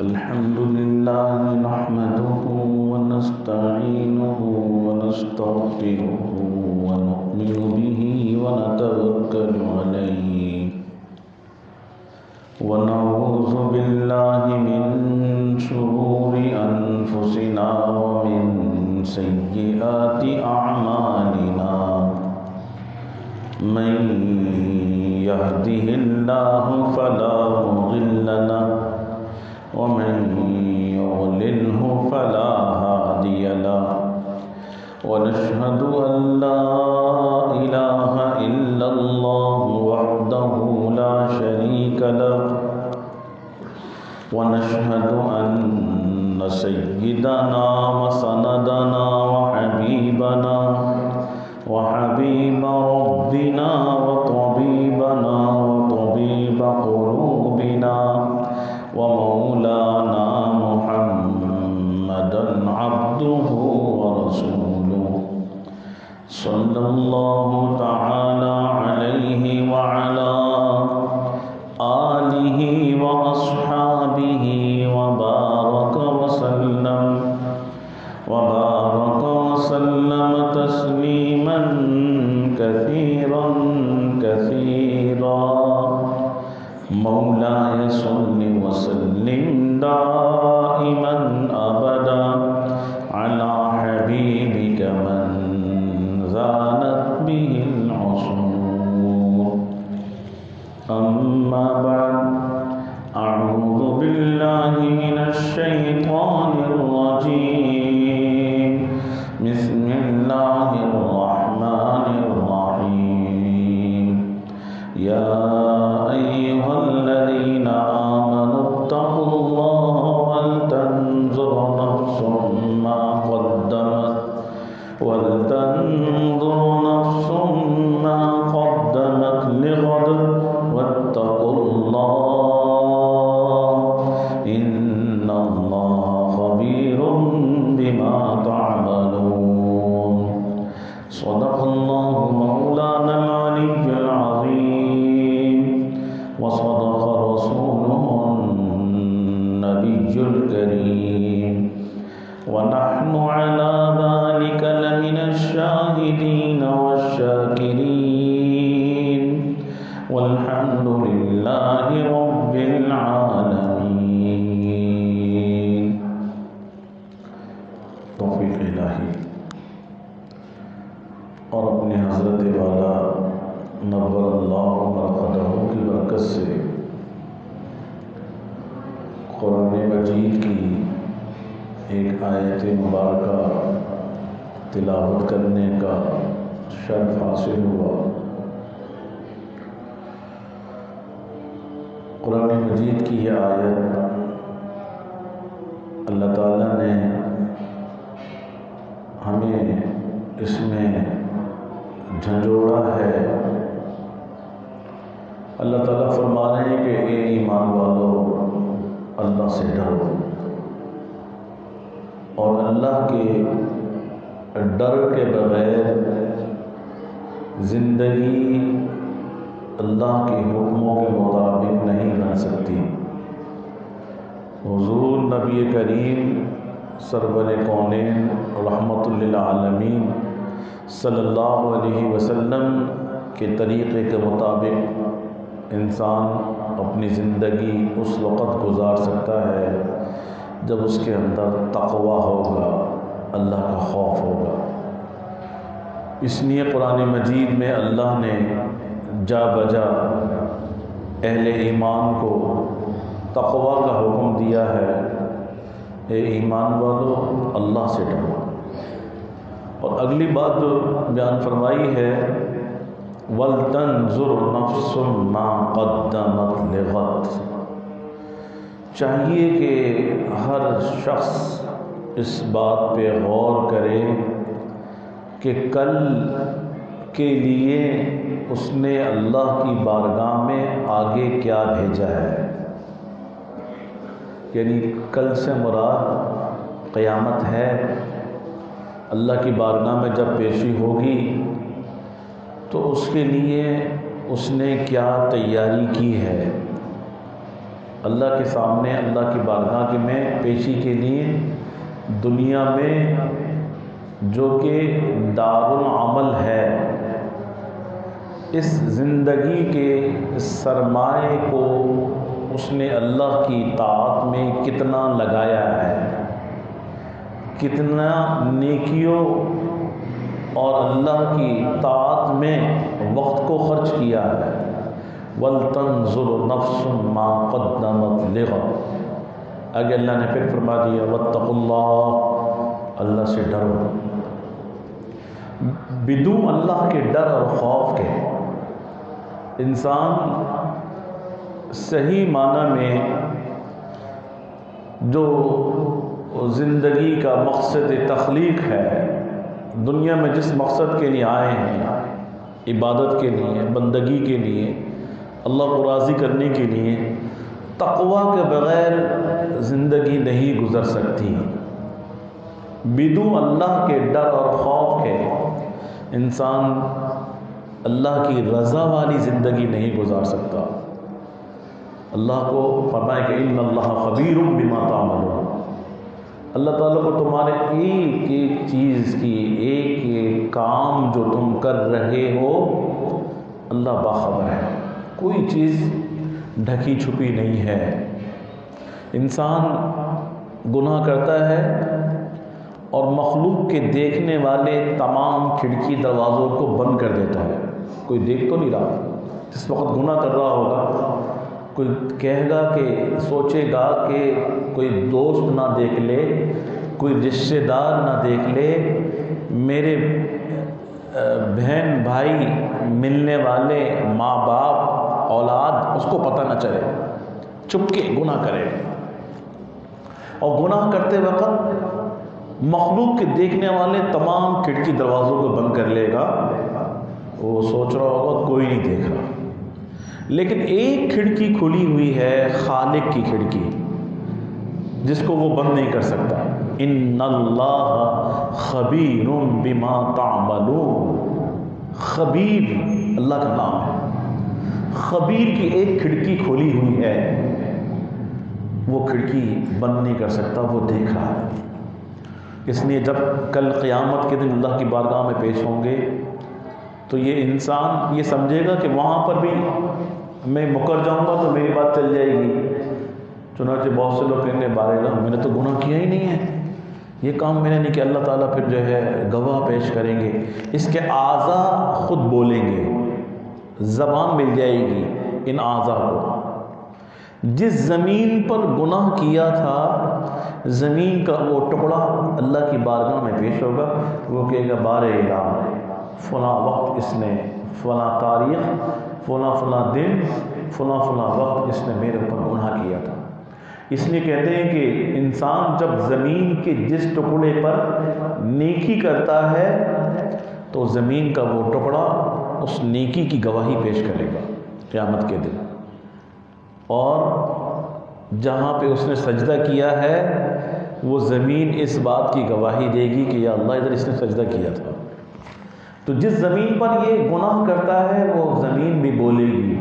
الحمد لله نحمده ونستعينه ونستغفره ونؤمن به ونتوكل عليه ونعوذ بالله من شرور أنفسنا ومن سيئات أعمالنا من يهده الله فلا مضل له ومن يضلله فلا هادي له ونشهد أن لا إله إلا الله وحده لا شريك له ونشهد أن سيدنا وسندنا وحبيبنا وحبيب ربنا وطبيبنا وطبيب قلوبنا ومولانا محمدا عبده ورسوله صلى الله تعالى عليه وعلى آله وأصحابه وبارك وسلم تسليما كثيرا كثيرا مولاي صل وسلم دائما أبدا على حبيبك من زانت به العصور أما بعد أعوذ بالله من الشيطان الرجيم بسم الله الرحمن الرحيم يا أيها الذين آمنوا اتقوا الله ولتنظر نفس ما قدمت لغد واتقوا الله إن الله خبير بما تعملون صدق الله مولانا العلي العظيم وصدق رسوله النبي الكريم ونحن على ذلك لمن الشاهدين والشاكرين والحمد لله رب العالمين. توفیق الہی اور اپنی حضرت والا نور اللہ مرقدہ کی برکت سے قرآن مجید کی ایک آیت مبارکہ تلاوت کرنے کا شرف حاصل ہوا. قرآن مجید کی یہ آیت اللہ تعالیٰ نے ہمیں اس میں جھنجھوڑا ہے. اللہ تعالیٰ فرما رہے ہیں کہ اے ایمان والو اللہ سے ڈرو اور اللہ کے ڈر کے بغیر زندگی اللہ کے حکموں کے مطابق نہیں بن سکتی. حضور نبی کریم سرور کونین رحمت للعالمین صلی اللہ علیہ وسلم کے طریقے کے مطابق انسان اپنی زندگی اس وقت گزار سکتا ہے جب اس کے اندر تقویٰ ہوگا، اللہ کا خوف ہوگا. اس لیے قرآن مجید میں اللہ نے جا بجا اہل ایمان کو تقویٰ کا حکم دیا ہے. اے ایمان والو اللہ سے ڈرو. اور اگلی بات جو بیان فرمائی ہے وَلْتَنْظُرْ نَفْسٌ مَا قَدَّمَتْ لِغَدٍ، چاہیے کہ ہر شخص اس بات پہ غور کرے کہ کل کے لیے اس نے اللہ کی بارگاہ میں آگے کیا بھیجا ہے، یعنی کل سے مراد قیامت ہے۔ اللہ کی بارگاہ میں جب پیشی ہوگی تو اس کے لیے اس نے کیا تیاری کی ہے۔ اللہ کے سامنے، اللہ کی بارگاہ کے میں پیشی کے لیے دنیا میں جو کہ دار العمل ہے، اس زندگی کے سرمائے کو اس نے اللہ کی طاعت میں کتنا لگایا ہے، کتنا نیکیوں اور اللہ کی طاعت میں وقت کو خرچ کیا ہے۔ وَلْتَنْظُرْ نَفْسٌ مَا قَدَّمَتْ لِغَدٍ، آگے اللہ نے پھر فرما دیا وَاتَّقُوا اللَّهَ، اللہ سے ڈرو۔ بدون اللہ کے ڈر اور خوف کے انسان صحیح معنی میں جو زندگی کا مقصد تخلیق ہے، دنیا میں جس مقصد کے لیے آئے ہیں، عبادت کے لیے، بندگی کے لیے، اللہ کو راضی کرنے کے لیے، تقوی کے بغیر زندگی نہیں گزر سکتی۔ بدون اللہ کے ڈر اور خوف کے انسان اللہ کی رضا والی زندگی نہیں گزار سکتا۔ اللہ کو فرمائے کہ ان اللہ خبیر بما تعملون، اللہ تعالیٰ کو تمہارے ایک ایک چیز کی، ایک ایک کام جو تم کر رہے ہو، اللہ باخبر ہے، کوئی چیز ڈھکی چھپی نہیں ہے۔ انسان گناہ کرتا ہے اور مخلوق کے دیکھنے والے تمام کھڑکی دروازوں کو بند کر دیتا ہے، کوئی دیکھ تو نہیں رہا۔ جس وقت گناہ کر رہا ہوگا، کوئی کہے گا کہ سوچے گا کہ کوئی دوست نہ دیکھ لے، کوئی رشتہ دار نہ دیکھ لے، میرے بہن بھائی، ملنے والے، ماں باپ، اولاد، اس کو پتہ نہ چلے، چپ کے گناہ کرے۔ اور گناہ کرتے وقت مخلوق کے دیکھنے والے تمام کھڑکی دروازوں کو بند کر لے گا، وہ سوچ رہا ہوگا کوئی نہیں دیکھ رہا، لیکن ایک کھڑکی کھلی ہوئی ہے، خالق کی کھڑکی، جس کو وہ بند نہیں کر سکتا۔ ان اللہ خبیر بما تعملون، خبیر اللہ کا نام ہے۔ خبیر کی ایک کھڑکی کھلی ہوئی ہے، وہ کھڑکی بند نہیں کر سکتا، وہ دیکھ رہا ہے۔ اس لیے جب کل قیامت کے دن اللہ کی بارگاہ میں پیش ہوں گے تو یہ انسان یہ سمجھے گا کہ وہاں پر بھی میں مکر جاؤں گا تو میری بات چل جائے گی۔ چنانچہ بہت سے لوگ کہیں گے بارے اللہ میں نے تو گناہ کیا ہی نہیں ہے، یہ کام میں نے نہیں کیا، اللہ تعالیٰ پھر جو ہے گواہ پیش کریں گے، اس کے اعضاء خود بولیں گے، زبان مل جائے گی ان اعضاء کو۔ جس زمین پر گناہ کیا تھا، زمین کا وہ ٹکڑا اللہ کی بارگاہ میں پیش ہوگا، وہ کہے گا بارے الہ، فلاں وقت اس نے، فلاں تاریخ، فلاں فلاں دن، فلاں فلاں وقت اس نے میرے اوپر گناہ کیا تھا۔ اس لیے کہتے ہیں کہ انسان جب زمین کے جس ٹکڑے پر نیکی کرتا ہے تو زمین کا وہ ٹکڑا اس نیکی کی گواہی پیش کرے گا قیامت کے دن، اور جہاں پہ اس نے سجدہ کیا ہے وہ زمین اس بات کی گواہی دے گی کہ یا اللہ ادھر اس نے سجدہ کیا تھا۔ تو جس زمین پر یہ گناہ کرتا ہے وہ زمین بھی بولے گی،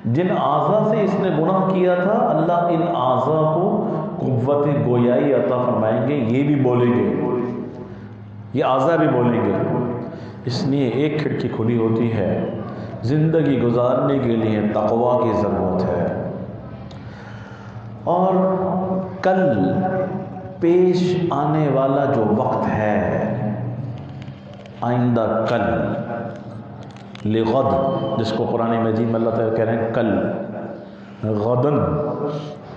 جن اعضاء سے اس نے گناہ کیا تھا اللہ ان اعضاء کو قوت گویائی عطا فرمائیں گے، یہ بھی بولیں گے، یہ اعضاء بھی بولیں گے۔ اس لیے ایک کھڑکی کھلی ہوتی ہے، زندگی گزارنے کے لیے تقویٰ کی ضرورت ہے۔ اور کل پیش آنے والا جو وقت ہے، آئندہ کل، لغد، جس کو قرآن مجید میں اللہ تعالیٰ کہہ رہے ہیں کل، غدن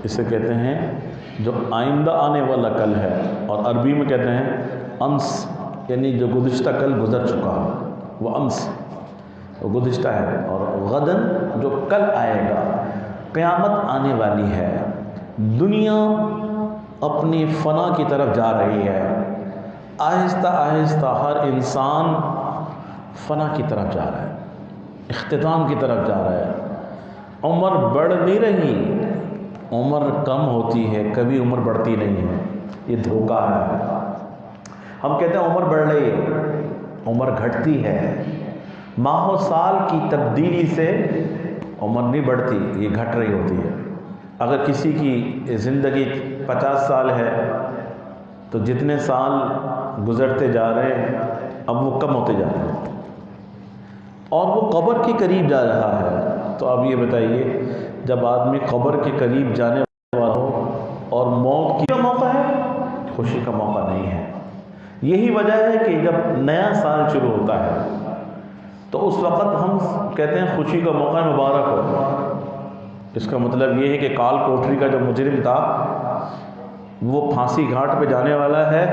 اسے کہتے ہیں جو آئندہ آنے والا کل ہے، اور عربی میں کہتے ہیں امس، یعنی جو گزشتہ کل گزر چکا وہ امس، وہ گزشتہ ہے، اور غدن جو کل آئے گا، قیامت آنے والی ہے۔ دنیا اپنی فنا کی طرف جا رہی ہے، آہستہ آہستہ ہر انسان فنا کی طرف جا رہا ہے، اختتام کی طرف جا رہا ہے۔ عمر بڑھ نہیں رہی، عمر کم ہوتی ہے، کبھی عمر بڑھتی نہیں ہے، یہ دھوکہ ہے۔ ہم کہتے ہیں عمر بڑھ رہی ہے، عمر گھٹتی ہے۔ ماہ و سال کی تبدیلی سے عمر نہیں بڑھتی، یہ گھٹ رہی ہوتی ہے۔ اگر کسی کی زندگی 50 سال ہے تو جتنے سال گزرتے جا رہے ہیں اب وہ کم ہوتے جا رہے ہیں اور وہ قبر کے قریب جا رہا ہے۔ تو اب یہ بتائیے، جب آدمی قبر کے قریب جانے والا ہو اور موت کی موقع ہے، خوشی کا موقع نہیں ہے۔ یہی وجہ ہے کہ جب نیا سال شروع ہوتا ہے تو اس وقت ہم کہتے ہیں خوشی کا موقع مبارک ہو۔ اس کا مطلب یہ ہے کہ کال کوٹری کا جو مجرم تھا وہ پھانسی گھاٹ پہ جانے والا ہے،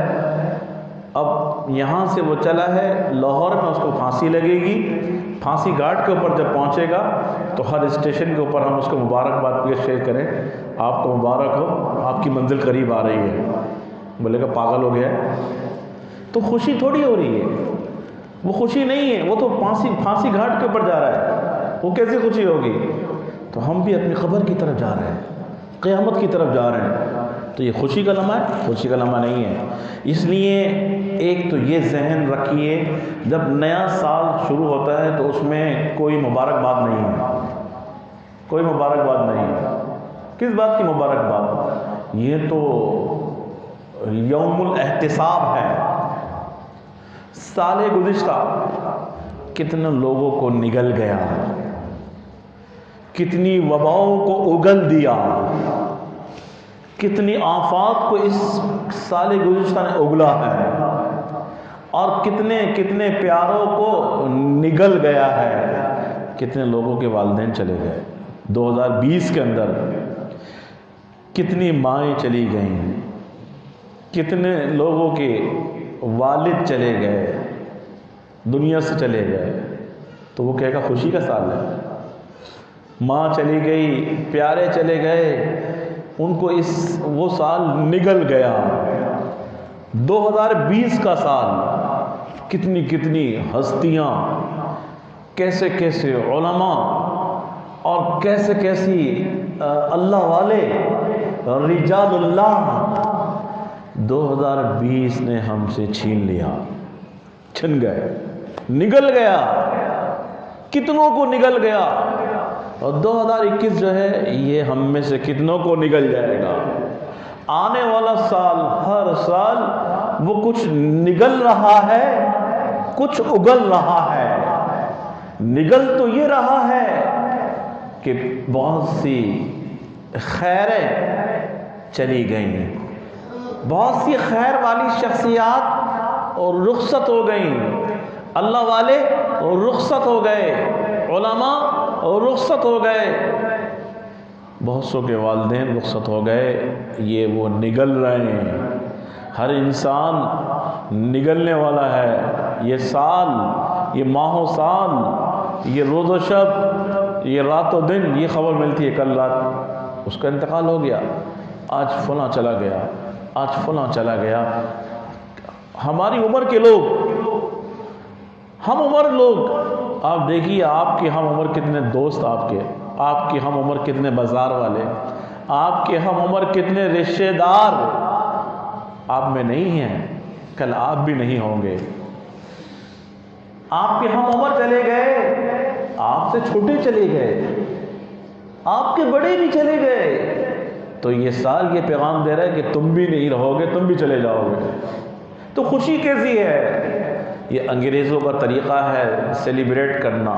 اب یہاں سے وہ چلا ہے لاہور میں، اس کو پھانسی لگے گی، پھانسی گھاٹ کے اوپر جب پہنچے گا تو ہر اسٹیشن کے اوپر ہم اس کو مبارکباد پیش کریں، آپ کو مبارک ہو، آپ کی منزل قریب آ رہی ہے۔ بولے گا پاگل ہو گیا ہے؟ تو خوشی تھوڑی ہو رہی ہے، وہ خوشی نہیں ہے، وہ تو پھانسی گھاٹ کے اوپر جا رہا ہے، وہ کیسی خوشی ہوگی؟ تو ہم بھی اپنی قبر کی طرف جا رہے ہیں، قیامت کی طرف جا رہے ہیں، تو یہ خوشی کا لمحہ ہے؟ خوشی کا لمحہ نہیں ہے۔ اس لیے ایک تو یہ ذہن رکھیے، جب نیا سال شروع ہوتا ہے تو اس میں کوئی مبارکباد نہیں ہے، کوئی مبارکباد نہیں ہے۔ کس بات کی مبارکباد؟ یہ تو یوم الاحتساب ہے۔ سال گزشتہ کتنے لوگوں کو نگل گیا، کتنی وباؤں کو اگل دیا، کتنی آفات کو اس سال گزشتہ نے اگلا ہے، اور کتنے کتنے پیاروں کو نگل گیا ہے، کتنے لوگوں کے والدین چلے گئے۔ 2020 کے اندر کتنی مائیں چلی گئیں، کتنے لوگوں کے والد چلے گئے، دنیا سے چلے گئے، تو وہ کہے گا خوشی کا سال ہے؟ ماں چلی گئی، پیارے چلے گئے، ان کو وہ سال نگل گیا۔ 2020 کا سال، کتنی کتنی ہستیاں، کیسے کیسے علماء اور کیسے کیسی اللہ والے رجال اللہ 2020 نے ہم سے چھین لیا، چھن گئے، نگل گیا، کتنوں کو نگل گیا۔ اور 2021 جو ہے یہ ہم میں سے کتنوں کو نگل جائے گا۔ آنے والا سال، ہر سال وہ کچھ نگل رہا ہے، کچھ اگل رہا ہے۔ نگل تو یہ رہا ہے کہ بہت سی خیریں چلی گئیں، بہت سی خیر والی شخصیات اور رخصت ہو گئیں، اللہ والے اور رخصت ہو گئے، علماء اور رخصت ہو گئے، بہت سو کے والدین رخصت ہو گئے۔ یہ وہ نگل رہے ہیں، ہر انسان نگلنے والا ہے۔ یہ سال، یہ ماہ و سال، یہ روز و شب، یہ رات و دن، یہ خبر ملتی ہے کل رات اس کا انتقال ہو گیا، آج فلاں چلا گیا، آج فلاں چلا گیا۔ ہماری عمر کے لوگ، ہم عمر لوگ، آپ دیکھیے آپ کے ہم عمر کتنے دوست، آپ کے ہم عمر کتنے بازار والے، آپ کے ہم عمر کتنے رشتہ دار آپ میں نہیں ہیں، کل آپ بھی نہیں ہوں گے۔ آپ کے ہم عمر چلے گئے، آپ سے چھوٹے چلے گئے، آپ کے بڑے بھی چلے گئے، تو یہ سال یہ پیغام دے رہا ہے کہ تم بھی نہیں رہو گے، تم بھی چلے جاؤ گے۔ تو خوشی کیسی ہے؟ یہ انگریزوں کا طریقہ ہے سیلیبریٹ کرنا،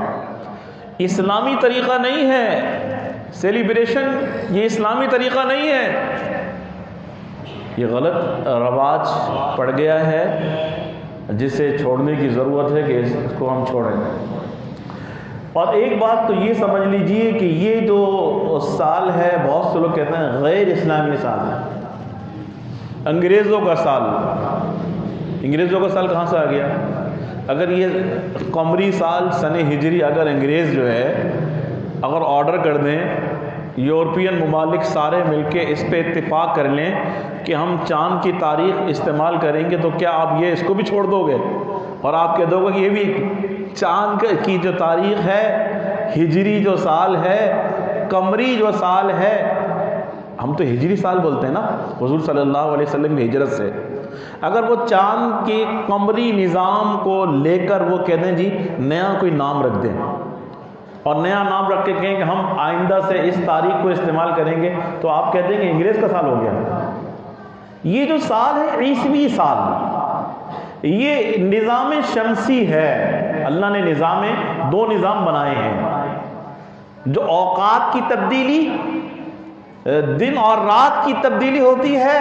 اسلامی طریقہ نہیں ہے سیلیبریشن، یہ اسلامی طریقہ نہیں ہے، یہ غلط رواج پڑ گیا ہے جسے چھوڑنے کی ضرورت ہے کہ اس کو ہم چھوڑیں۔ اور ایک بات تو یہ سمجھ لیجئے کہ یہ جو سال ہے، بہت سے لوگ کہتے ہیں غیر اسلامی سال ہے، انگریزوں کا سال۔ انگریزوں کا سال کہاں سے آ گیا؟ اگر یہ قمری سال سن ہجری اگر انگریز جو ہے اگر آرڈر کر دیں، یورپین ممالک سارے مل کے اس پہ اتفاق کر لیں کہ ہم چاند کی تاریخ استعمال کریں گے، تو کیا آپ یہ اس کو بھی چھوڑ دو گے؟ اور آپ کہہ دو گے کہ یہ بھی چاند کی جو تاریخ ہے، ہجری جو سال ہے، قمری جو سال ہے، ہم تو ہجری سال بولتے ہیں نا حضور صلی اللہ علیہ وسلم کی ہجرت سے، اگر وہ چاند کے قمری نظام کو لے کر وہ کہتے ہیں جی نیا کوئی نام رکھ دیں، اور نیا نام رکھ کے کہیں کہ ہم آئندہ سے اس تاریخ کو استعمال کریں گے، تو آپ کہتے ہیں کہ انگریز کا سال ہو گیا۔ یہ جو سال ہے عیسوی سال، یہ نظام شمسی ہے۔ اللہ نے دو نظام بنائے ہیں، جو اوقات کی تبدیلی، دن اور رات کی تبدیلی ہوتی ہے،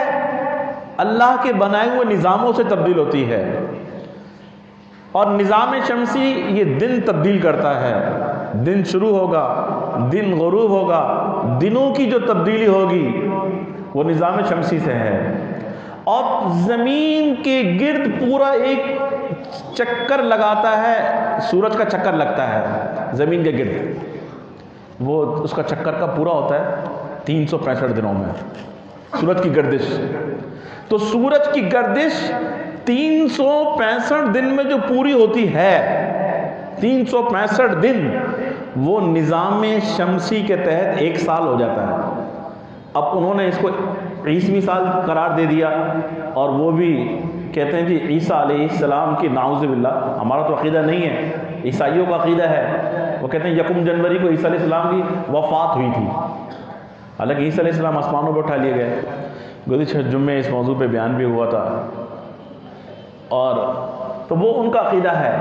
اللہ کے بنائے ہوئے نظاموں سے تبدیل ہوتی ہے۔ اور نظام شمسی یہ دن تبدیل کرتا ہے، دن شروع ہوگا، دن غروب ہوگا، دنوں کی جو تبدیلی ہوگی وہ نظام شمسی سے ہے۔ اور زمین کے گرد پورا ایک چکر لگاتا ہے، سورج کا چکر لگتا ہے زمین کے گرد، وہ اس کا چکر کا پورا ہوتا ہے 365 دنوں میں سورج کی گردش۔ تو سورج کی گردش 365 دن میں جو پوری ہوتی ہے، 365 دن، وہ نظام شمسی کے تحت ایک سال ہو جاتا ہے۔ اب انہوں نے اس کو عیسوی سال قرار دے دیا، اور وہ بھی کہتے ہیں جی عیسیٰ علیہ السلام کی، نعوذ باللہ، ہمارا تو عقیدہ نہیں ہے، عیسائیوں کا عقیدہ ہے، وہ کہتے ہیں 1 جنوری کو عیسیٰ علیہ السلام کی وفات ہوئی تھی، حالانکہ عیسیٰ علیہ السلام آسمانوں پہ اٹھا لیے گئے۔ گزشتہ جمعے اس موضوع پہ بیان بھی ہوا تھا، اور تو وہ ان کا عقیدہ ہے،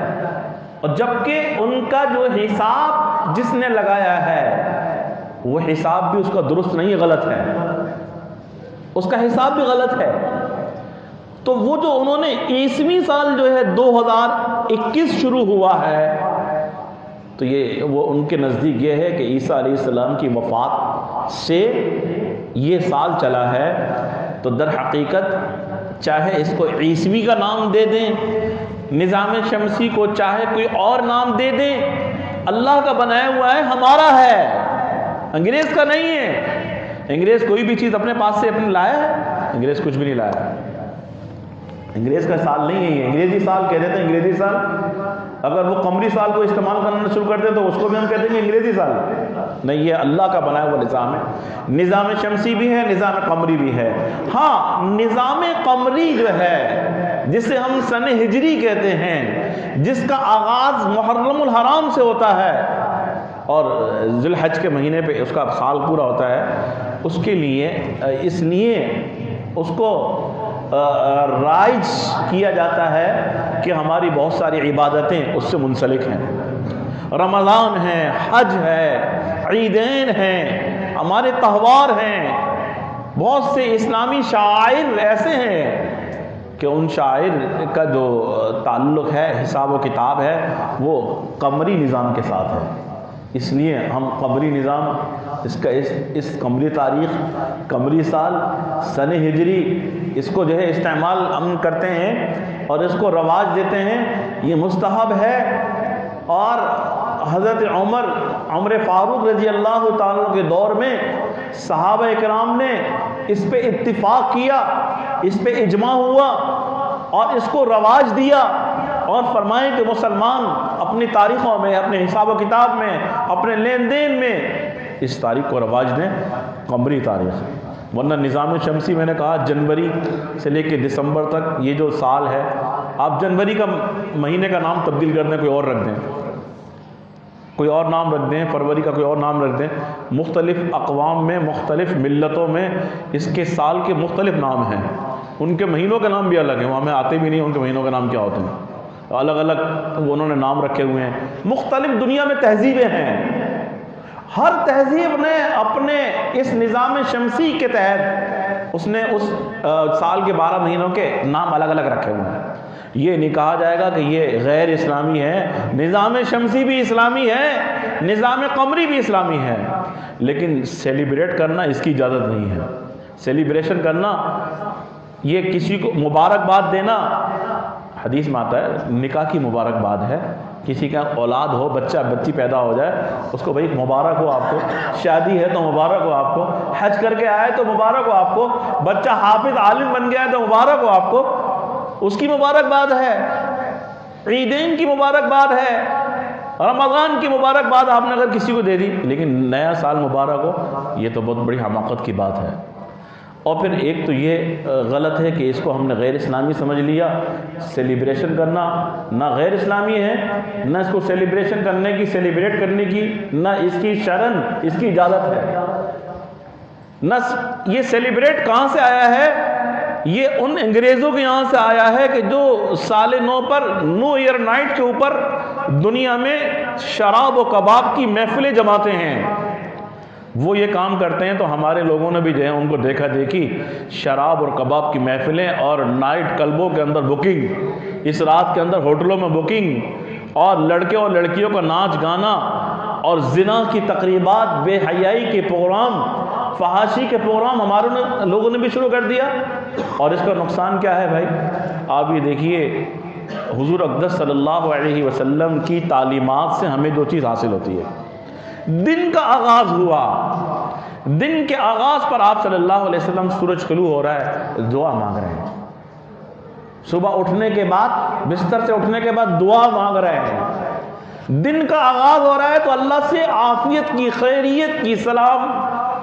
اور جبکہ ان کا جو حساب جس نے لگایا ہے وہ حساب بھی اس کا درست نہیں، غلط ہے، اس کا حساب بھی غلط ہے۔ تو وہ جو انہوں نے عیسوی سال جو ہے 2021 شروع ہوا ہے، تو یہ وہ ان کے نزدیک یہ ہے کہ عیسیٰ علیہ السلام کی وفات سے یہ سال چلا ہے۔ تو در حقیقت چاہے اس کو عیسوی کا نام دے دیں، نظام شمسی کو چاہے کوئی اور نام دے دیں، اللہ کا بنایا ہوا ہے، ہمارا ہے، انگریز کا نہیں ہے۔ انگریز کوئی بھی چیز اپنے پاس سے اپنے لایا ہے؟ انگریز کچھ بھی نہیں لایا، انگریز کا سال نہیں ہے یہ، انگریزی سال کہہ دیتے ہیں، انگریزی سال۔ اگر وہ قمری سال کو استعمال کرنا شروع کر دیں تو اس کو بھی ہم کہتے ہیں انگریزی سال نہیں، یہ اللہ کا بنایا ہوا نظام ہے۔ نظام شمسی بھی ہے، نظام قمری بھی ہے۔ ہاں، نظام قمری جو ہے جسے ہم سن ہجری کہتے ہیں، جس کا آغاز محرم الحرام سے ہوتا ہے اور ذی الحج کے مہینے پہ اس کا سال پورا ہوتا ہے، اس کے لیے اس لیے اس کو رائج کیا جاتا ہے کہ ہماری بہت ساری عبادتیں اس سے منسلک ہیں، رمضان ہے، حج ہے، عیدین ہیں، ہمارے تہوار ہیں، بہت سے اسلامی شعائر ایسے ہیں کہ ان شاعر کا جو تعلق ہے، حساب و کتاب ہے، وہ قمری نظام کے ساتھ ہے۔ اس لیے ہم قمری نظام، اس قمری تاریخ، قمری سال، سن ہجری، اس کو جو ہے استعمال ہم کرتے ہیں اور اس کو رواج دیتے ہیں، یہ مستحب ہے۔ اور حضرت عمر فاروق رضی اللہ تعالیٰ کے دور میں صحابہ اکرام نے اس پہ اتفاق کیا، اس پہ اجماع ہوا اور اس کو رواج دیا، اور فرمائیں کہ مسلمان اپنی تاریخوں میں، اپنے حساب و کتاب میں، اپنے لین دین میں اس تاریخ کو رواج دیں، قمری تاریخ۔ ورنہ نظام شمسی میں نے کہا جنوری سے لے کے دسمبر تک یہ جو سال ہے، آپ جنوری کا مہینے کا نام تبدیل کر دیں، کوئی اور رکھ دیں، کوئی اور نام رکھ دیں، فروری کا کوئی اور نام رکھ دیں۔ مختلف اقوام میں، مختلف ملتوں میں اس کے سال کے مختلف نام ہیں، ان کے مہینوں کے نام بھی الگ ہیں، وہ ہمیں آتے بھی نہیں ان کے مہینوں کے نام کیا ہوتے ہیں، الگ الگ انہوں نے نام رکھے ہوئے ہیں۔ مختلف دنیا میں تہذیبیں ہیں، ہر تہذیب نے اپنے اس نظام شمسی کے تحت اس نے اس سال کے 12 مہینوں کے نام الگ الگ رکھے ہوئے ہیں۔ یہ نہیں کہا جائے گا کہ یہ غیر اسلامی ہے، نظام شمسی بھی اسلامی ہے، نظام قمری بھی اسلامی ہے، لیکن سیلیبریٹ کرنا اس کی اجازت نہیں ہے۔ سیلیبریشن کرنا، یہ کسی کو مبارکباد دینا، حدیث میں آتا ہے نکاح کی مبارکباد ہے، کسی کا اولاد ہو، بچی پیدا ہو جائے، اس کو بھائی مبارک ہو آپ کو، شادی ہے تو مبارک ہو آپ کو، حج کر کے آئے تو مبارک ہو آپ کو، بچہ حافظ عالم بن گیا ہے تو مبارک ہو آپ کو، اس کی مبارکباد ہے۔ عیدین کی مبارکباد ہے، رمضان کی مبارکباد آپ نے اگر کسی کو دے دی، لیکن نیا سال مبارک ہو، یہ تو بہت بڑی حماقت کی بات ہے۔ اور پھر ایک تو یہ غلط ہے کہ اس کو ہم نے غیر اسلامی سمجھ لیا۔ سیلیبریشن کرنا نہ غیر اسلامی ہے، نہ اس کو سیلیبریشن کرنے کی، سیلیبریٹ کرنے کی نہ اس کی شرن، اس کی اجازت ہے۔ نہ یہ سیلیبریٹ کہاں سے آیا ہے؟ یہ ان انگریزوں کے یہاں سے آیا ہے کہ جو سال نو پر، نیو ایئر نائٹ کے اوپر دنیا میں شراب و کباب کی محفلیں جماتے ہیں۔ وہ یہ کام کرتے ہیں تو ہمارے لوگوں نے بھی جو ہے ان کو دیکھا دیکھی شراب اور کباب کی محفلیں اور نائٹ کلبوں کے اندر بکنگ، اس رات کے اندر ہوٹلوں میں بکنگ، اور لڑکے اور لڑکیوں کا ناچ گانا اور زنا کی تقریبات، بے حیائی کے پروگرام، فحاشی کے پروگرام ہمارے لوگوں نے بھی شروع کر دیا۔ اور اس کا نقصان کیا ہے بھائی؟ آپ یہ دیکھیے، حضور اقدس صلی اللہ علیہ وسلم کی تعلیمات سے ہمیں دو چیز حاصل ہوتی ہے۔ دن کا آغاز ہوا، دن کے آغاز پر آپ صلی اللہ علیہ وسلم، سورج طلوع ہو رہا ہے، دعا مانگ رہے ہیں۔ صبح اٹھنے کے بعد، بستر سے اٹھنے کے بعد دعا مانگ رہے ہیں۔ دن کا آغاز ہو رہا ہے تو اللہ سے عافیت کی، خیریت کی،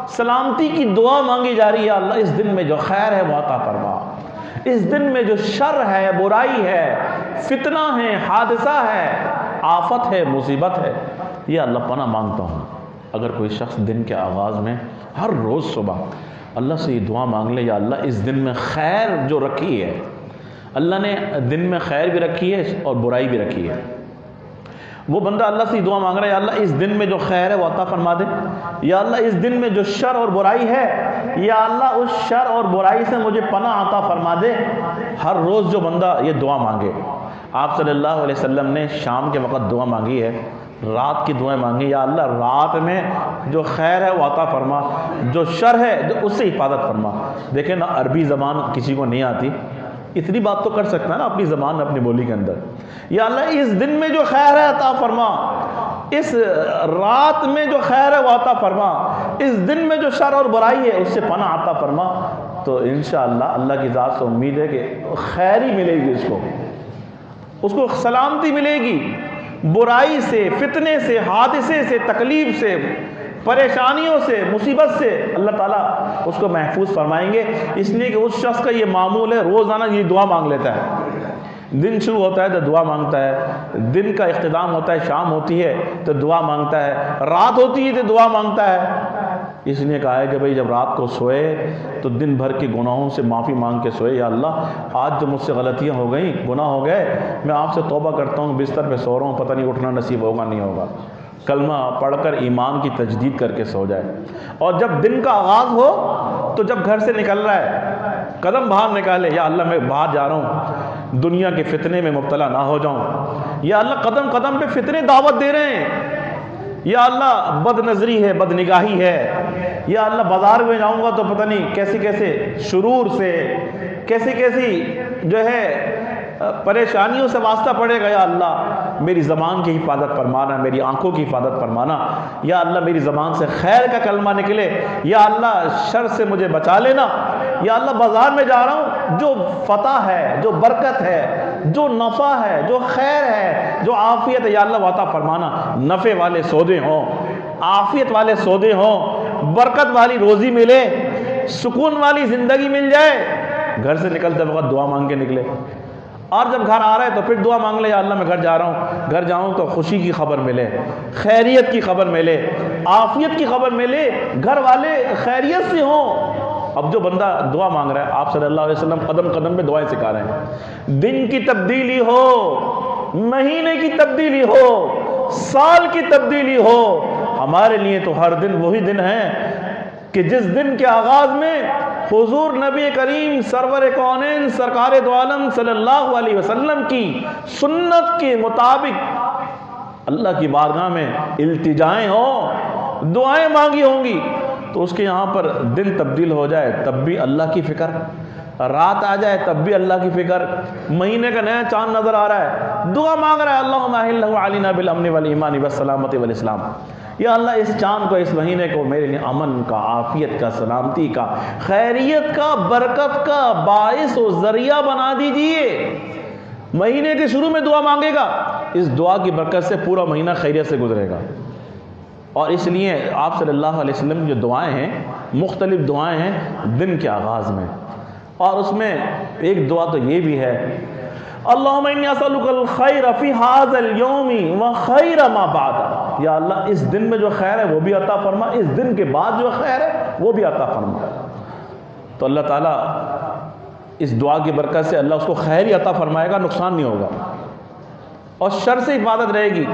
سلامتی کی دعا مانگی جا رہی ہے۔ اللہ اس دن میں جو خیر ہے وہ عطا فرما، اس دن میں جو شر ہے، برائی ہے، فتنہ ہے، حادثہ ہے، آفت ہے، مصیبت ہے، یہ اللہ پناہ مانگتا ہوں۔ اگر کوئی شخص دن کے آغاز میں ہر روز صبح اللہ سے یہ دعا مانگ لے، یا اللہ اس دن میں خیر جو رکھی ہے، اللہ نے دن میں خیر بھی رکھی ہے اور برائی بھی رکھی ہے، وہ بندہ اللہ سے دعا مانگ رہا ہے، یا اللہ اس دن میں جو خیر ہے وہ عطا فرما دے، یا اللہ اس دن میں جو شر اور برائی ہے، یا اللہ اس شر اور برائی سے مجھے پناہ عطا فرما دے۔ ہر روز جو بندہ یہ دعا مانگے، آپ صلی اللہ علیہ وسلم نے شام کے وقت دعا مانگی ہے، رات کی دعائیں مانگی، یا اللہ رات میں جو خیر ہے وہ عطا فرما، جو شر ہے اس سے حفاظت فرما۔ دیکھیں نا، عربی زبان کسی کو نہیں آتی، اتنی بات تو کر سکتا ہے نا اپنی زبان، اپنی بولی کے اندر، یا اللہ اس دن میں جو خیر ہے عطا فرما، اس رات میں جو خیر ہے وہ عطا فرما، اس دن میں جو شر اور برائی ہے اس سے پناہ عطا فرما۔ تو انشاءاللہ اللہ کی ذات سے امید ہے کہ خیر ہی ملے گی، اس کو سلامتی ملے گی، برائی سے، فتنے سے، حادثے سے، تکلیف سے، پریشانیوں سے، مصیبت سے اللہ تعالیٰ اس کو محفوظ فرمائیں گے۔ اس لیے کہ اس شخص کا یہ معمول ہے، روزانہ یہ دعا مانگ لیتا ہے۔ دن شروع ہوتا ہے تو دعا مانگتا ہے، دن کا اختتام ہوتا ہے، شام ہوتی ہے تو دعا مانگتا ہے، رات ہوتی ہے تو دعا مانگتا ہے۔ اس لیے کہا ہے کہ بھئی جب رات کو سوئے تو دن بھر کے گناہوں سے معافی مانگ کے سوئے، یا اللہ آج جو مجھ سے غلطیاں ہو گئیں، گناہ ہو گئے، میں آپ سے توبہ کرتا ہوں، بستر پہ سو رہا ہوں، پتہ نہیں اٹھنا نصیب ہوگا نہیں ہوگا۔ کلمہ پڑھ کر ایمان کی تجدید کر کے سو جائے۔ اور جب دن کا آغاز ہو تو جب گھر سے نکل رہا ہے، قدم باہر نکالے، یا اللہ میں باہر جا رہا ہوں، دنیا کے فتنے میں مبتلا نہ ہو جاؤں، یا اللہ قدم قدم پہ فتنے دعوت دے رہے ہیں، یا اللہ بد نظری ہے، بد نگاہی ہے، یا اللہ بازار میں جاؤں گا تو پتہ نہیں کیسے کیسے شرور سے، کیسی کیسی جو ہے پریشانیوں سے واسطہ پڑے گا، یا اللہ میری زبان کی حفاظت فرمانا، میری آنکھوں کی حفاظت فرمانا، یا اللہ میری زبان سے خیر کا کلمہ نکلے، یا اللہ شر سے مجھے بچا لینا، یا اللہ بازار میں جا رہا ہوں، جو فتح ہے، جو برکت ہے، جو نفع ہے، جو خیر ہے، جو عافیت ہے، یا اللہ عطا فرمانا۔ نفع والے سودے ہوں، عافیت والے سودے ہوں، برکت والی روزی ملے، سکون والی زندگی مل جائے۔ گھر سے نکلتے وقت دعا مانگ کے نکلے، اور جب گھر آ رہا ہے تو پھر دعا مانگ لے، یا اللہ میں گھر جا رہا ہوں، گھر جاؤں تو خوشی کی خبر ملے، خیریت کی خبر ملے، عافیت کی خبر ملے، گھر والے خیریت سے ہوں۔ اب جو بندہ دعا مانگ رہا ہے، آپ صلی اللہ علیہ وسلم قدم قدم پہ دعائیں سکھا رہے ہیں، دن کی تبدیلی ہو، مہینے کی تبدیلی ہو، سال کی تبدیلی ہو، ہمارے لیے تو ہر دن وہی دن ہے کہ جس دن کے آغاز میں حضور نبی کریم سرور کونین سرکار دو عالم صلی اللہ علیہ وسلم کی سنت کے مطابق اللہ کی بارگاہ میں التجائیں ہوں، دعائیں مانگی ہوں گی، تو اس کے یہاں پر دن تبدیل ہو جائے تب بھی اللہ کی فکر، رات آ جائے تب بھی اللہ کی فکر، مہینے کا نیا چاند نظر آ رہا ہے، دعا مانگ رہا ہے اللہم احلہ علینا بالامن والایمان والسلامت والاسلام، یا اللہ اس چاند کو، اس مہینے کو میرے لیے امن کا، عافیت کا، سلامتی کا، خیریت کا، برکت کا باعث و ذریعہ بنا دیجئے۔ مہینے کے شروع میں دعا مانگے گا، اس دعا کی برکت سے پورا مہینہ خیریت سے گزرے گا۔ اور اس لیے آپ صلی اللہ علیہ وسلم کی جو دعائیں ہیں، مختلف دعائیں ہیں دن کے آغاز میں، اور اس میں ایک دعا تو یہ بھی ہے، اللہم انی اسألک الخیر فی ھذا اليوم وخیر ما بعد، یا اللہ اس دن میں جو خیر ہے وہ بھی عطا فرما، اس دن کے بعد جو خیر ہے وہ بھی عطا فرما۔ تو اللہ تعالیٰ اس دعا کی برکت سے اللہ اس کو خیر ہی عطا فرمائے گا، نقصان نہیں ہوگا، اور شر سے حفاظت رہے گی۔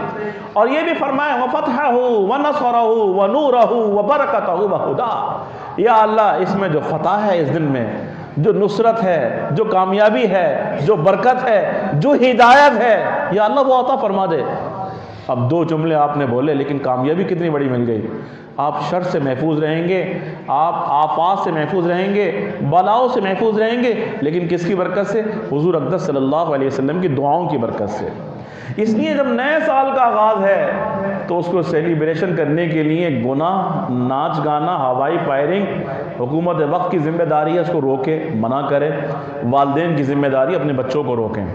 اور یہ بھی فرمایا وَفَتْحَهُ وَنَصْرَهُ وَنُورَهُ وَبَرَكَتَهُ وَهُدَى، یا اللہ اس میں جو فتح ہے، اس دن میں جو نصرت ہے، جو کامیابی ہے، جو برکت ہے، جو ہدایت ہے، یا اللہ وہ عطا فرما دے۔ اب دو جملے آپ نے بولے، لیکن کامیابی کتنی بڑی مل گئی۔ آپ شر سے محفوظ رہیں گے، آپ آفات سے محفوظ رہیں گے، بلاؤں سے محفوظ رہیں گے، لیکن کس کی برکت سے؟ حضور اقدس صلی اللہ علیہ وسلم کی دعاؤں کی برکت سے۔ اس لیے جب نئے سال کا آغاز ہے تو اس کو سیلیبریشن کرنے کے لیے گناہ، ناچ گانا، ہوائی فائرنگ حکومت وقت کی ذمہ داری ہے، اس کو روکے، منع کرے۔ والدین کی ذمہ داری اپنے بچوں کو روکیں۔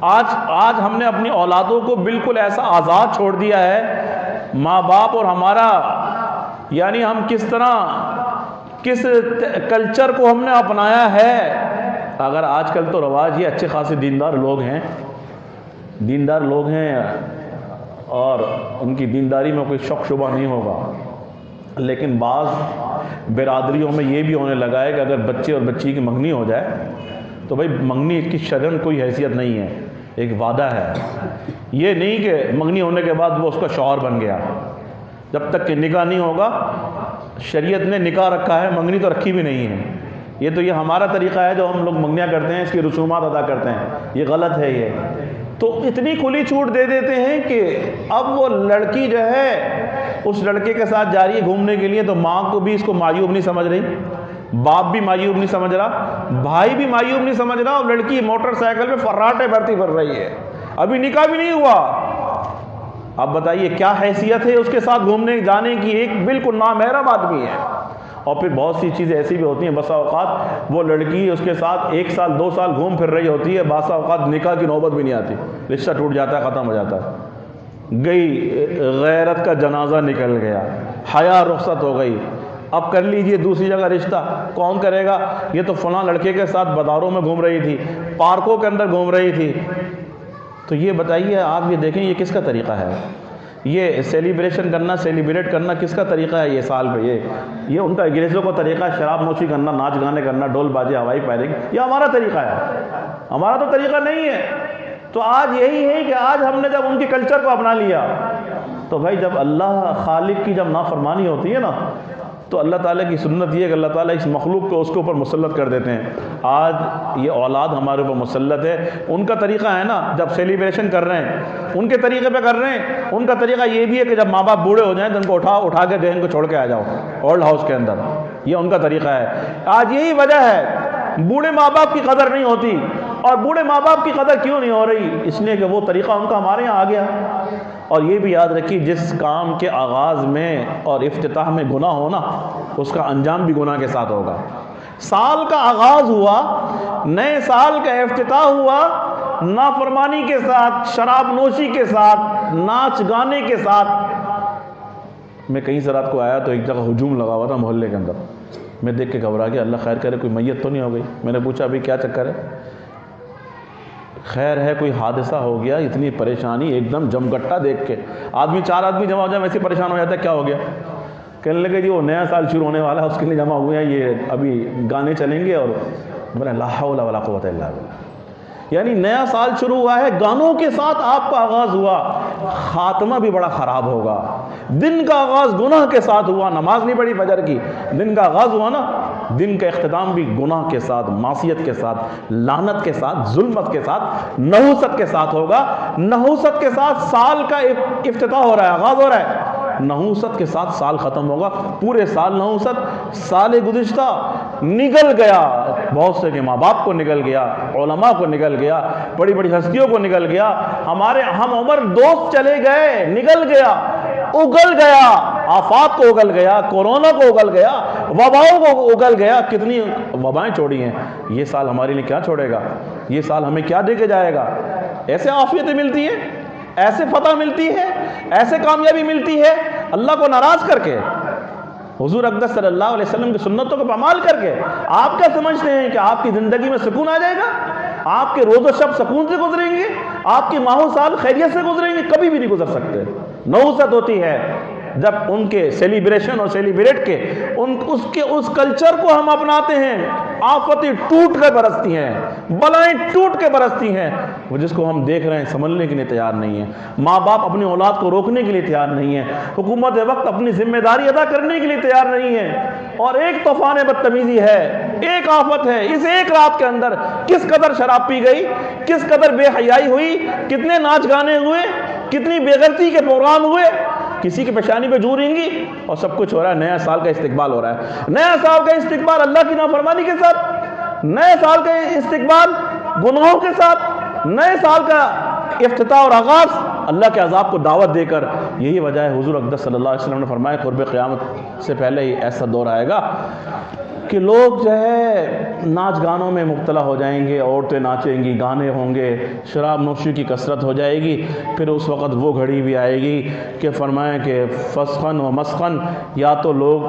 آج ہم نے اپنی اولادوں کو بالکل ایسا آزاد چھوڑ دیا ہے، ماں باپ اور ہمارا، یعنی ہم کس طرح کس کلچر کو ہم نے اپنایا ہے۔ اگر آج کل تو رواج یہ اچھے خاصے دیندار لوگ ہیں اور ان کی دینداری میں کوئی شک شبہ نہیں ہوگا، لیکن بعض برادریوں میں یہ بھی ہونے لگا ہے کہ اگر بچے اور بچی کی منگنی ہو جائے تو بھائی منگنی کی شرعاً کوئی حیثیت نہیں ہے، ایک وعدہ ہے۔ یہ نہیں کہ منگنی ہونے کے بعد وہ اس کا شوہر بن گیا، جب تک کہ نکاح نہیں ہوگا۔ شریعت نے نکاح رکھا ہے، منگنی تو رکھی بھی نہیں ہے۔ یہ ہمارا طریقہ ہے جو ہم لوگ منگنیاں کرتے ہیں، اس کی رسومات ادا کرتے ہیں، یہ غلط ہے۔ یہ تو اتنی کھلی چھوٹ دے دیتے ہیں کہ اب وہ لڑکی جو ہے اس لڑکے کے ساتھ جا رہی ہے گھومنے کے لیے، تو ماں کو بھی اس کو معیوب نہیں سمجھ رہی، باپ بھی معیوب نہیں سمجھ رہا، بھائی بھی معیوب نہیں سمجھ رہا، اور لڑکی موٹر سائیکل میں فراٹے بھرتی پھر رہی ہے، ابھی نکاح بھی نہیں ہوا۔ اب بتائیے کیا حیثیت ہے اس کے ساتھ گھومنے جانے کی؟ ایک بالکل نامحرم آدمی ہے۔ اور پھر بہت سی چیزیں ایسی بھی ہوتی ہیں، بسا اوقات وہ لڑکی اس کے ساتھ 1 سال 2 سال گھوم پھر رہی ہوتی ہے، بسا اوقات نکاح کی نوبت بھی نہیں آتی، رشتہ ٹوٹ جاتا ہے، ختم ہو جاتا ہے۔ گئی غیرت کا جنازہ نکل گیا، حیا رخصت ہو گئی، اب کر لیجئے دوسری جگہ رشتہ، کون کرے گا؟ یہ تو فلاں لڑکے کے ساتھ بازاروں میں گھوم رہی تھی، پارکوں کے اندر گھوم رہی تھی۔ تو یہ بتائیے، آپ یہ دیکھیں یہ کس کا طریقہ ہے؟ یہ سیلیبریشن کرنا، سیلیبریٹ کرنا کس کا طریقہ ہے؟ یہ سال پہ یہ ان کا انگریزوں کا طریقہ ہے، شراب نوشی کرنا، ناچ گانے کرنا، ڈول بازی، ہوائی فائرنگ، یہ ہمارا طریقہ ہے؟ ہمارا تو طریقہ نہیں ہے۔ تو آج یہی ہے کہ آج ہم نے جب ان کے کلچر کو اپنا لیا، تو بھائی جب اللہ خالق کی جب نافرمانی ہوتی ہے نا، تو اللہ تعالیٰ کی سنت یہ ہے کہ اللہ تعالیٰ اس مخلوق کو اس کے اوپر مسلط کر دیتے ہیں۔ آج یہ اولاد ہمارے اوپر مسلط ہے، ان کا طریقہ ہے نا، جب سیلیبریشن کر رہے ہیں ان کے طریقے پہ کر رہے ہیں۔ ان کا طریقہ یہ بھی ہے کہ جب ماں باپ بوڑھے ہو جائیں تو ان کو اٹھا کے دیں، ان کو چھوڑ کے آ جاؤ اولڈ ہاؤس کے اندر، یہ ان کا طریقہ ہے۔ آج یہی وجہ ہے بوڑھے ماں باپ کی قدر نہیں ہوتی۔ اور بوڑھے ماں باپ کی قدر کیوں نہیں ہو رہی؟ اس لیے کہ وہ طریقہ ان کا ہمارے یہاں آ گیا۔ اور یہ بھی یاد رکھیے، جس کام کے آغاز میں اور افتتاح میں گناہ ہونا، اس کا انجام بھی گناہ کے ساتھ ہوگا۔ سال کا آغاز ہوا، نئے سال کا افتتاح ہوا، نافرمانی کے ساتھ، شراب نوشی کے ساتھ، ناچ گانے کے ساتھ۔ میں کہیں سے رات کو آیا تو ایک جگہ ہجوم لگا ہوا تھا محلے کے اندر، میں دیکھ کے گھبرا گیا، اللہ خیر کرے کوئی میت تو نہیں ہو گئی۔ میں نے پوچھا ابھی کیا چکر ہے؟ خیر ہے کوئی حادثہ ہو گیا، اتنی پریشانی، ایک دم جمگٹا دیکھ کے آدمی 4 آدمی جمع ہو جائے ویسے پریشان ہو جاتا ہے، کیا ہو گیا؟ کہنے لگے جی وہ نیا سال شروع ہونے والا ہے، اس کے لیے جمع ہوئے ہیں، یہ ابھی گانے چلیں گے، اور بولے لا حول ولا قوت الا باللہ۔ یعنی نیا سال شروع ہوا ہے، گانوں کے ساتھ آپ کا آغاز ہوا، خاتمہ بھی بڑا خراب ہوگا۔ دن کا آغاز گناہ کے ساتھ ہوا، نماز نہیں پڑھی فجر کی، دن کا آغاز ہوا نا، دن کا اختتام بھی گناہ کے ساتھ، معصیت کے ساتھ، لعنت کے ساتھ، ظلمت کے ساتھ، نحوست کے ساتھ ہوگا۔ نحوست کے ساتھ سال کا افتتاح ہو رہا ہے، آغاز ہو رہا ہے، نحوست کے ساتھ سال ختم ہوگا۔ پورے سال نحوست، سال گزشتہ نکل گیا، بہت سے کے ماں باپ کو نکل گیا، علماء کو نکل گیا، بڑی بڑی ہستیوں کو نکل گیا، ہمارے ہم عمر دوست چلے گئے، نکل گیا، اگل گیا۔ آفات کو اگل گیا، کورونا کو اگل گیا، وباؤں کو اگل گیا، کتنی وبائیں چھوڑی ہیں۔ یہ سال ہمارے لیے کیا چھوڑے گا؟ یہ سال ہمیں کیا دے کے جائے گا؟ ایسے عافیتیں ملتی ہیں، ایسے فتح ملتی ہے، ایسے کامیابی ملتی ہے اللہ کو ناراض کر کے، حضور اقدس صلی اللہ علیہ وسلم کی سنتوں کو پامال کر کے۔ آپ کیا سمجھتے ہیں کہ آپ کی زندگی میں سکون آ جائے گا؟ آپ کے روز و شب سکون سے گزریں گے؟ آپ کی ماہ و سال خیریت سے گزریں گے؟ کبھی بھی نہیں گزر سکتے۔ نحوست ہوتی ہے جب ان کے سیلیبریشن اور سیلیبریٹ کے اس کلچر کو ہم اپناتے ہیں، آفتیں ٹوٹ کے برستی ہیں، بلائیں ٹوٹ کے برستی ہیں، وہ جس کو ہم دیکھ رہے ہیں سنبھلنے کے لیے تیار نہیں ہیں، ماں باپ اپنی اولاد کو روکنے کے لیے تیار نہیں ہیں، حکومت وقت اپنی ذمہ داری ادا کرنے کے لیے تیار نہیں ہے، اور ایک طوفان بدتمیزی ہے، ایک آفت ہے۔ اس ایک رات کے اندر کس قدر شراب پی گئی، کس قدر بے حیائی ہوئی، کتنے ناچ گانے ہوئے، کتنی بے غیرتی کے پروگرام ہوئے، کسی کی پیشانی پہ جو رہیں گی، اور سب کچھ ہو رہا ہے۔ نیا سال کا استقبال ہو رہا ہے، نیا سال کا استقبال اللہ کی نافرمانی کے ساتھ، نئے سال کا استقبال گناہوں کے ساتھ، نئے سال کا افتتاح اور آغاز اللہ کے عذاب کو دعوت دے کر۔ یہی وجہ ہے حضور اقدس صلی اللہ علیہ وسلم نے فرمایا قرب قیامت سے پہلے ہی ایسا دور آئے گا کہ لوگ جو ہے ناچ گانوں میں مبتلا ہو جائیں گے، عورتیں ناچیں گی، گانے ہوں گے، شراب نوشی کی کثرت ہو جائے گی۔ پھر اس وقت وہ گھڑی بھی آئے گی کہ فرمائیں کہ فسقن و مسقن، یا تو لوگ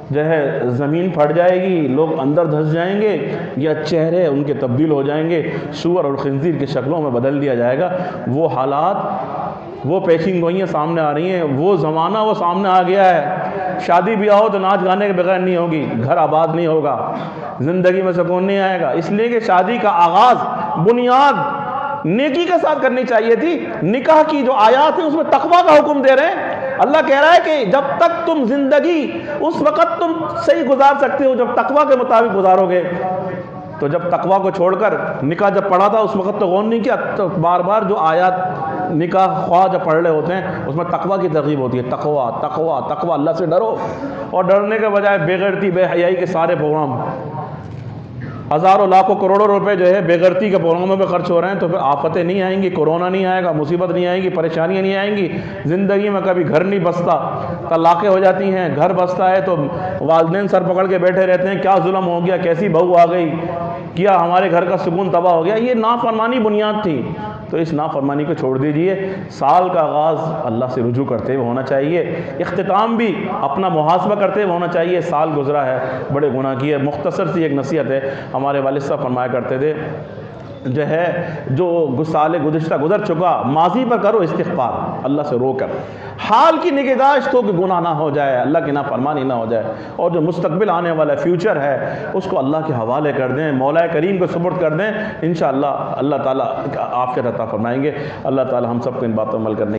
جو ہے زمین پھٹ جائے گی، لوگ اندر دھس جائیں گے، یا چہرے ان کے تبدیل ہو جائیں گے، سور اور خنزیر کی شکلوں میں بدل دیا جائے گا۔ وہ حالات، وہ پیشین گوئیاں سامنے آ رہی ہیں، وہ زمانہ وہ سامنے آ گیا ہے۔ شادی بیاہ ہو تو ناچ گانے کے بغیر نہیں ہوگی، گھر آباد نہیں ہوگا، زندگی میں سکون نہیں آئے گا۔ اس لیے کہ شادی کا آغاز، بنیاد نیکی کے ساتھ کرنی چاہیے تھی۔ نکاح کی جو آیات ہیں اس میں تقویٰ کا حکم دے رہے ہیں۔ اللہ کہہ رہا ہے کہ جب تک تم زندگی اس وقت تم صحیح گزار سکتے ہو جب تقویٰ کے مطابق گزارو گے۔ تو جب تقویٰ کو چھوڑ کر نکاح جب پڑھا تھا اس وقت تو غور نہیں کیا، تو بار بار جو آیات نکاح خواہ جب پڑھ رہے ہوتے ہیں اس میں تقویٰ کی ترغیب ہوتی ہے۔ تقویٰ تقویٰ تقویٰ، اللہ سے ڈرو، اور ڈرنے کے بجائے بے غیرتی بے حیائی کے سارے پروگرام، ہزاروں لاکھوں کروڑوں روپے جو ہے بے غیرتی کے پروگراموں میں خرچ ہو رہے ہیں۔ تو پھر آفتیں نہیں آئیں گی، کورونا نہیں آئے گا، مصیبت نہیں آئیں گی، پریشانیاں نہیں آئیں گی، زندگی میں کبھی گھر نہیں بستا، طلاقیں ہو جاتی ہیں، گھر بستا ہے تو والدین سر پکڑ کے بیٹھے رہتے ہیں، کیا ظلم ہو گیا، کیسی بہو آ گئی، کیا ہمارے گھر کا سکون تباہ ہو گیا۔ یہ نافرمانی بنیاد تھی، تو اس نافرمانی کو چھوڑ دیجئے۔ سال کا آغاز اللہ سے رجوع کرتے ہوئے ہونا چاہیے، اختتام بھی اپنا محاسبہ کرتے ہوئے ہونا چاہیے۔ سال گزرا ہے، بڑے گناہ کیے۔ مختصر سی ایک نصیحت ہے، ہمارے والد صاحب فرمایا کرتے تھے جو ہے جو سال گزشتہ گزر چکا، ماضی پر کرو استغفار اللہ سے رو کر، حال کی نگہداشت ہو کہ گناہ نہ ہو جائے، اللہ کی نافرمانی نہ ہو جائے، اور جو مستقبل آنے والا فیوچر ہے اس کو اللہ کے حوالے کر دیں، مولا کریم کو سپرد کر دیں۔ انشاءاللہ اللہ تعالیٰ عافیت عطا فرمائیں گے۔ اللہ تعالیٰ ہم سب کو ان باتوں پر عمل کرنے